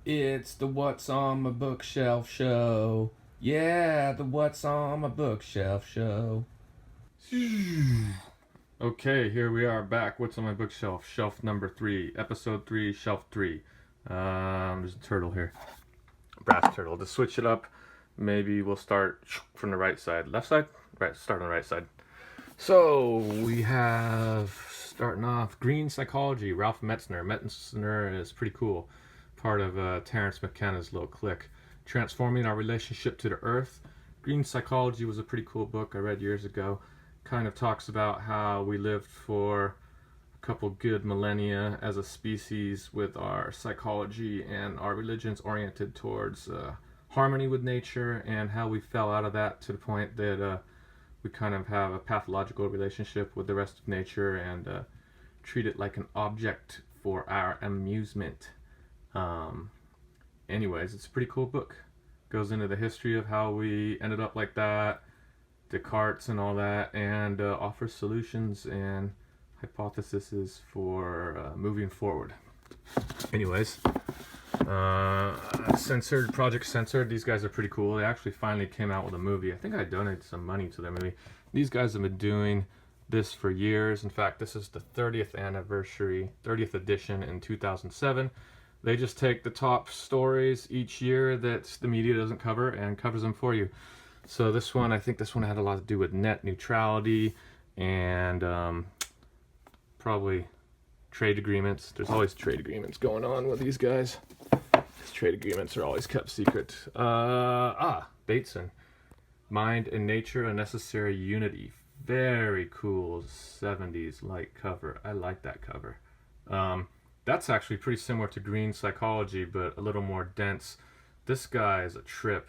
It's the What's on My Bookshelf show. Yeah, the What's on My Bookshelf show. Okay, here we are back. What's on my bookshelf? Shelf number 3, episode 3, shelf 3. There's a turtle here. Brass turtle. To switch it up, maybe we'll start from the right side. Left side? Right, start on the right side. So, we have, starting off, Green Psychology, Ralph Metzner. Metzner is pretty cool. Part of Terence McKenna's little clique. Transforming Our Relationship to the Earth. Green Psychology was a pretty cool book I read years ago. Kind of talks about how we lived for a couple good millennia as a species with our psychology and our religions oriented towards harmony with nature, and how we fell out of that to the point that we kind of have a pathological relationship with the rest of nature and treat it like an object for our amusement. Anyways, it's a pretty cool book. Goes into the history of how we ended up like that, Descartes and all that, and offers solutions and hypotheses for moving forward. Anyways, Project Censored, these guys are pretty cool. They actually finally came out with a movie. I think I donated some money to their movie. These guys have been doing this for years. In fact, this is the 30th anniversary, 30th edition in 2007. They just take the top stories each year that the media doesn't cover and covers them for you. So this one, I think this one had a lot to do with net neutrality and probably trade agreements. There's always trade agreements going on with these guys. These trade agreements are always kept secret. Bateson. Mind and Nature, A Necessary Unity. Very cool 70s light cover. I like that cover. That's actually pretty similar to Green Psychology, but a little more dense. This guy is a trip.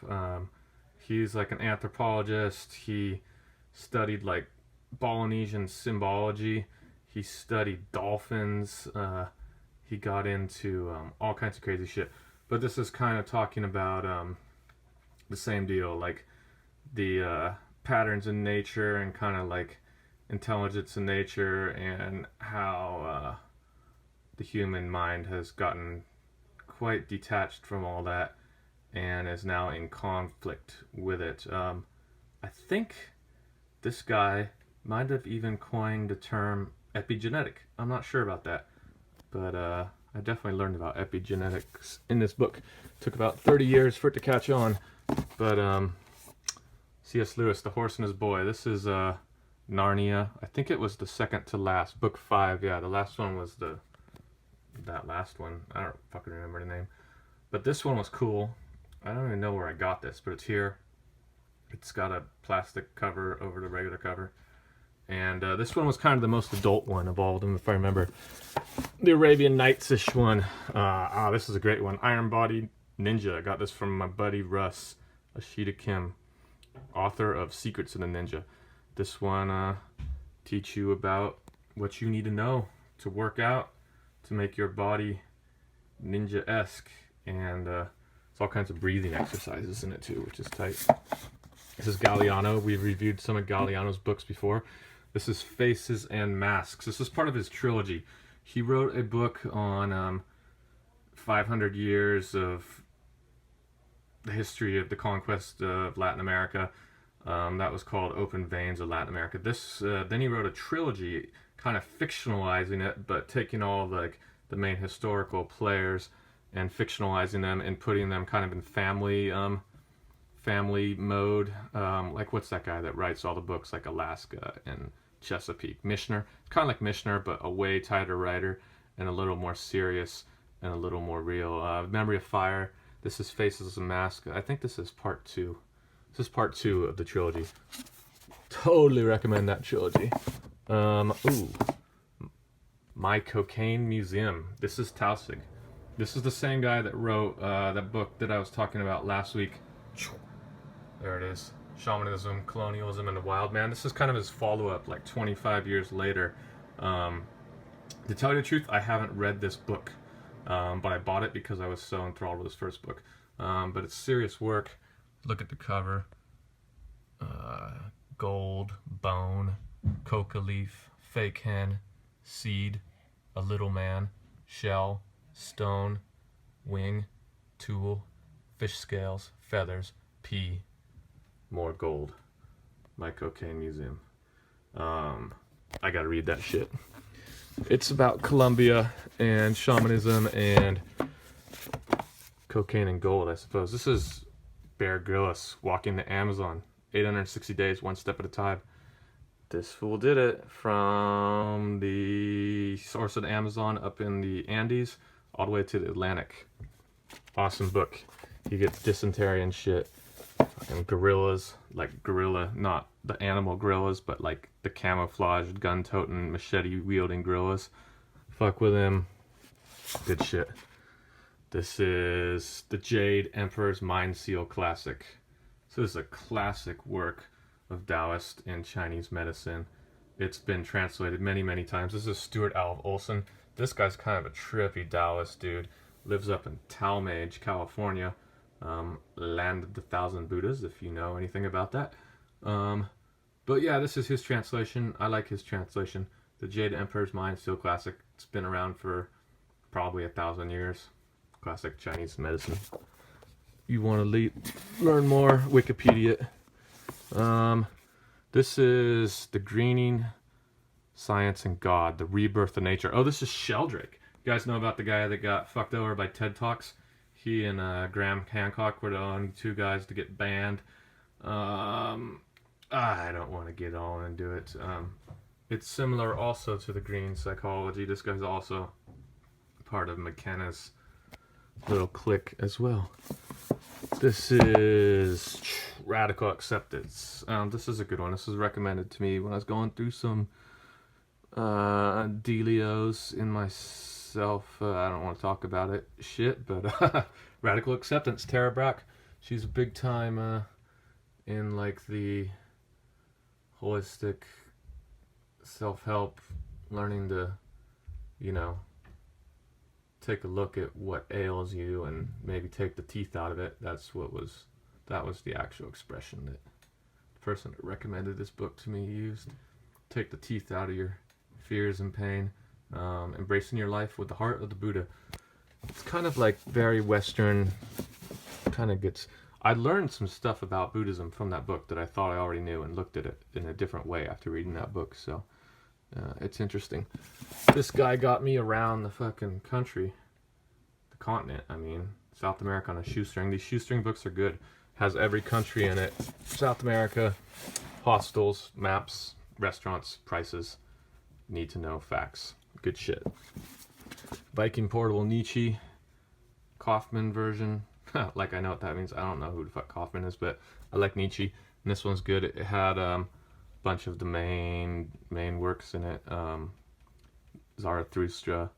He's like an anthropologist. He studied like Polynesian symbology. He studied dolphins. He got into all kinds of crazy shit. But this is kind of talking about the same deal, like the patterns in nature and kind of like intelligence in nature, and how the human mind has gotten quite detached from all that and is now in conflict with it. I think this guy might have even coined the term epigenetic. I'm not sure about that, but I definitely learned about epigenetics in this book. Took about 30 years for it to catch on, but C.S. Lewis, The Horse and His Boy. This is Narnia. I think it was the second to last, book 5. Yeah, the last one was that last one. I don't fucking remember the name, but this one was cool. I don't even know where I got this, but it's here. It's got a plastic cover over the regular cover. And this one was kind of the most adult one of all of them, if I remember. The Arabian Nights-ish one. This is a great one. Iron Body Ninja. I got this from my buddy Russ, Ashita Kim, author of Secrets of the Ninja. This one teach you about what you need to know to work out, to make your body ninja-esque. And all kinds of breathing exercises in it too, which is tight. This is Galliano. We've reviewed some of Galliano's books before. This is Faces and Masks. This is part of his trilogy. He wrote a book on 500 years of the history of the conquest of Latin America. That was called Open Veins of Latin America. Then he wrote a trilogy, kind of fictionalizing it, but taking all like the main historical players and fictionalizing them and putting them kind of in family mode. Like, what's that guy that writes all the books like Alaska and Chesapeake? Mishner. It's kind of like Mishner, but a way tighter writer and a little more serious and a little more real. Memory of Fire. This is Faces and Masks. I think this is part 2. This is part 2 of the trilogy. Totally recommend that trilogy. My Cocaine Museum. This is Tausig. This is the same guy that wrote that book that I was talking about last week. There it is. Shamanism, Colonialism, and the Wild Man. This is kind of his follow-up, like 25 years later. To tell you the truth, I haven't read this book, but I bought it because I was so enthralled with his first book. But it's serious work. Look at the cover. Gold, bone, coca leaf, fake hen, seed, a little man, shell, stone, wing, tool, fish scales, feathers, pea, more gold. My Cocaine Museum. I gotta read that shit. It's about Colombia and shamanism and cocaine and gold, I suppose. This is Bear Grylls walking the Amazon. 860 days, one step at a time. This fool did it from the source of the Amazon up in the Andes all the way to the Atlantic. Awesome book. He gets dysentery and shit. And gorillas, like gorilla, not the animal gorillas, but like the camouflaged, gun-toting, machete-wielding gorillas. Fuck with him. Good shit. This is the Jade Emperor's Mind Seal Classic. So this is a classic work of Taoist and Chinese medicine. It's been translated many, many times. This is Stuart Alv Olson. This guy's kind of a trippy Taoist dude. Lives up in Talmadge, California. Land of the Thousand Buddhas, if you know anything about that. But yeah, this is his translation. I like his translation. The Jade Emperor's Mind Seal Classic. It's been around for probably 1,000 years. Classic Chinese medicine. You want to learn more, Wikipedia. This is The Greening, Science and God, The Rebirth of Nature. Oh, this is Sheldrake. You guys know about the guy that got fucked over by TED Talks? He and Graham Hancock were the only two guys to get banned. I don't want to get on and do it. It's similar also to the green psychology. This guy's also part of McKenna's little clique as well. This is Radical Acceptance. This is a good one. This was recommended to me when I was going through some dealios in myself. I don't want to talk about it shit, but Radical Acceptance, Tara Brach. She's a big time in like the holistic self-help, learning to, you know, take a look at what ails you and maybe take the teeth out of it. That was the actual expression that the person that recommended this book to me used. Take the teeth out of your fears and pain. Embracing your life with the heart of the Buddha. It's kind of like very Western, kind of gets... I learned some stuff about Buddhism from that book that I thought I already knew and looked at it in a different way after reading that book, so it's interesting. This guy got me around the fucking country, the continent, I mean, South America on a shoestring. These shoestring books are good. Has every country in it. South America, hostels, maps, restaurants, prices, need to know facts. Good shit. Viking Portable Nietzsche, Kaufman version. Like I know what that means. I don't know who the fuck Kaufman is, but I like Nietzsche. And this one's good. It had a bunch of the main works in it. Zarathustra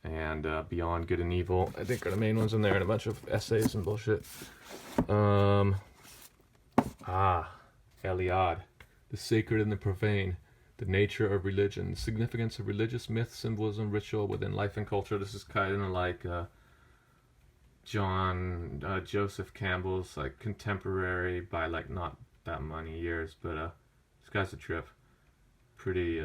and Beyond Good and Evil, I think, are the main ones in there, and a bunch of essays and bullshit. Eliade, The Sacred and the Profane, The Nature of Religion, The Significance of Religious Myth, Symbolism, Ritual Within Life and Culture. This is kind of like Joseph Campbell's like contemporary by like not that many years, but this guy's a trip. Pretty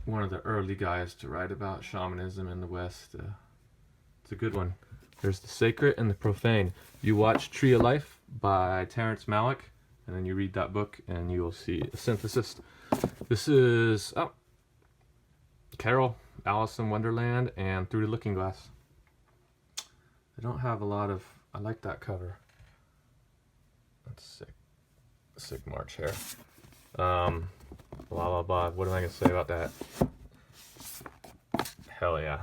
one of the early guys to write about shamanism in the West. It's a good one. There's The Sacred and the Profane. You watch Tree of Life by Terrence Malick, and then you read that book and you will see a synthesis. This is Carol, Alice in Wonderland, and Through the Looking Glass. They don't have a lot of... I like that cover. That's sick. Sick March hair. Blah, blah, blah. What am I going to say about that? Hell yeah.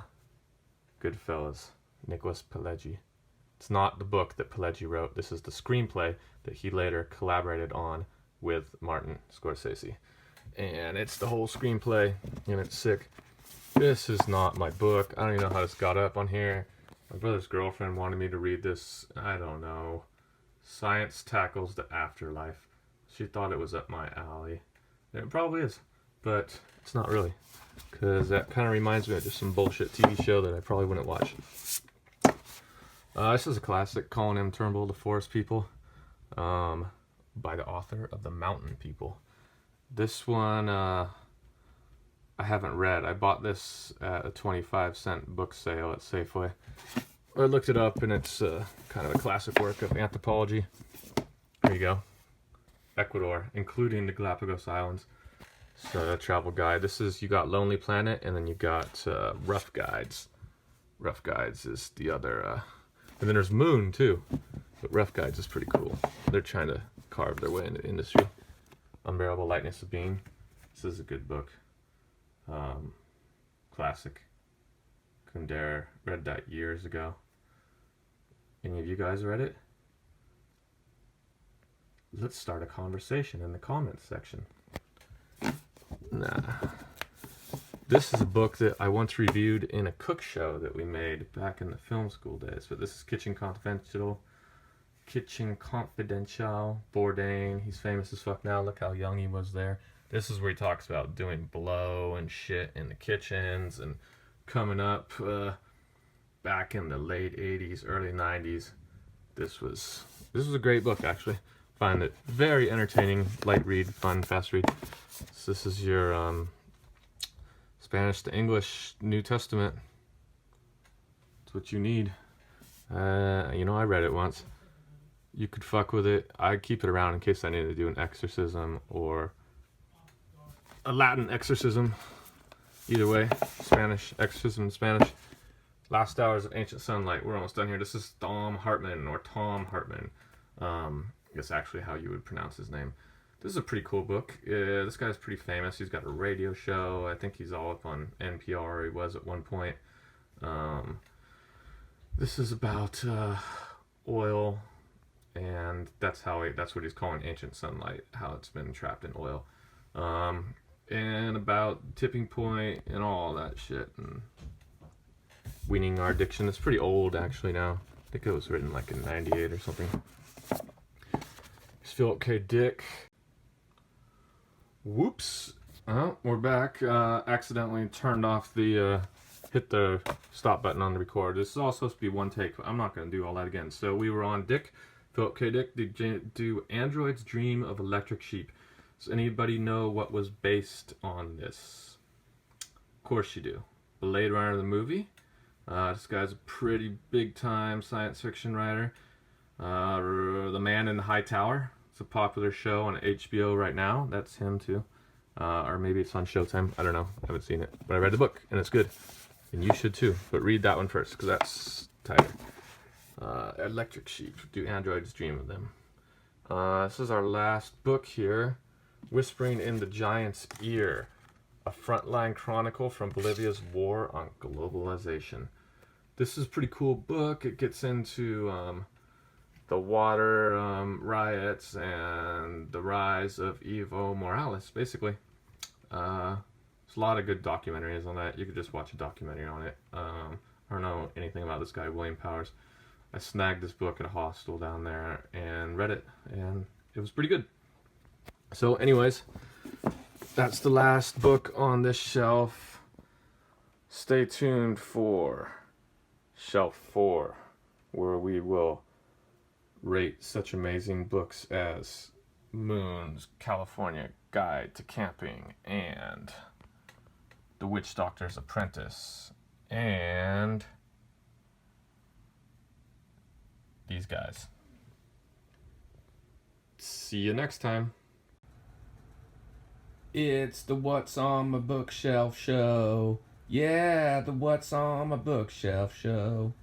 Goodfellas. Nicholas Pileggi. It's not the book that Pileggi wrote. This is the screenplay that he later collaborated on with Martin Scorsese. And it's the whole screenplay, and it's sick. This is not my book. I don't even know how this got up on here. My brother's girlfriend wanted me to read this. I don't know. Science Tackles the Afterlife. She thought it was up my alley. It probably is, but it's not really. Because that kind of reminds me of just some bullshit TV show that I probably wouldn't watch. This is a classic, Colin M. Turnbull, The Forest People, by the author of The Mountain People. This one I haven't read. I bought this at a 25-cent book sale at Safeway. I looked it up, and it's kind of a classic work of anthropology. There you go. Ecuador, including the Galapagos Islands. So, travel guide. This is, you got Lonely Planet, and then you got Rough Guides. Rough Guides is the other, and then there's Moon too. But Rough Guides is pretty cool. They're trying to carve their way into the industry. Unbearable Lightness of Being. This is a good book. Classic. Kundera. Read that years ago. Any of you guys read it? Let's start a conversation in the comments section. Nah. This is a book that I once reviewed in a cook show that we made back in the film school days. But this is Kitchen Confidential. Kitchen Confidential. Bourdain. He's famous as fuck now. Look how young he was there. This is where he talks about doing blow and shit in the kitchens and coming up back in the late 80s, early 90s. This was a great book, actually. Find it very entertaining, light read, fun, fast read. So this is your Spanish to English New Testament. It's what you need. I read it once. You could fuck with it. I'd keep it around in case I needed to do an exorcism or a Latin exorcism. Either way, Spanish, exorcism in Spanish. Last Hours of Ancient Sunlight. We're almost done here. This is Thom Hartmann, or Tom Hartmann. I guess actually how you would pronounce his name. This is a pretty cool book. This guy's pretty famous. He's got a radio show. I think he's all up on NPR. He was at one point. This is about oil, and that's what he's calling ancient sunlight, how it's been trapped in oil. And about tipping point and all that shit, and weaning our addiction. It's pretty old actually now. I think it was written like in 98 or something. It's Philip K. Dick. Whoops. Oh, we're back. Accidentally turned off the, hit the stop button on the record. This is all supposed to be one take, but I'm not going to do all that again. So we were on Dick, Philip K. Dick, do Android's Dream of Electric Sheep. Does anybody know what was based on this? Of course you do. Blade Runner the movie. This guy's a pretty big time science fiction writer. The Man in the High Tower. It's a popular show on HBO right now. That's him too. Or maybe it's on Showtime. I don't know. I haven't seen it. But I read the book and it's good. And you should too. But read that one first because that's tighter. Electric Sheep. Do androids dream of them? This is our last book here. Whispering in the Giant's Ear. A frontline chronicle from Bolivia's war on globalization. This is a pretty cool book. It gets into the water riots and the rise of Evo Morales, basically. There's a lot of good documentaries on that. You could just watch a documentary on it. I don't know anything about this guy, William Powers. I snagged this book at a hostel down there and read it, and it was pretty good. So anyways, that's the last book on this shelf. Stay tuned for shelf 4, where we will rate such amazing books as Moon's California Guide to Camping and The Witch Doctor's Apprentice and these guys. See you next time. It's the What's on My Bookshelf show. Yeah, the What's on My Bookshelf show.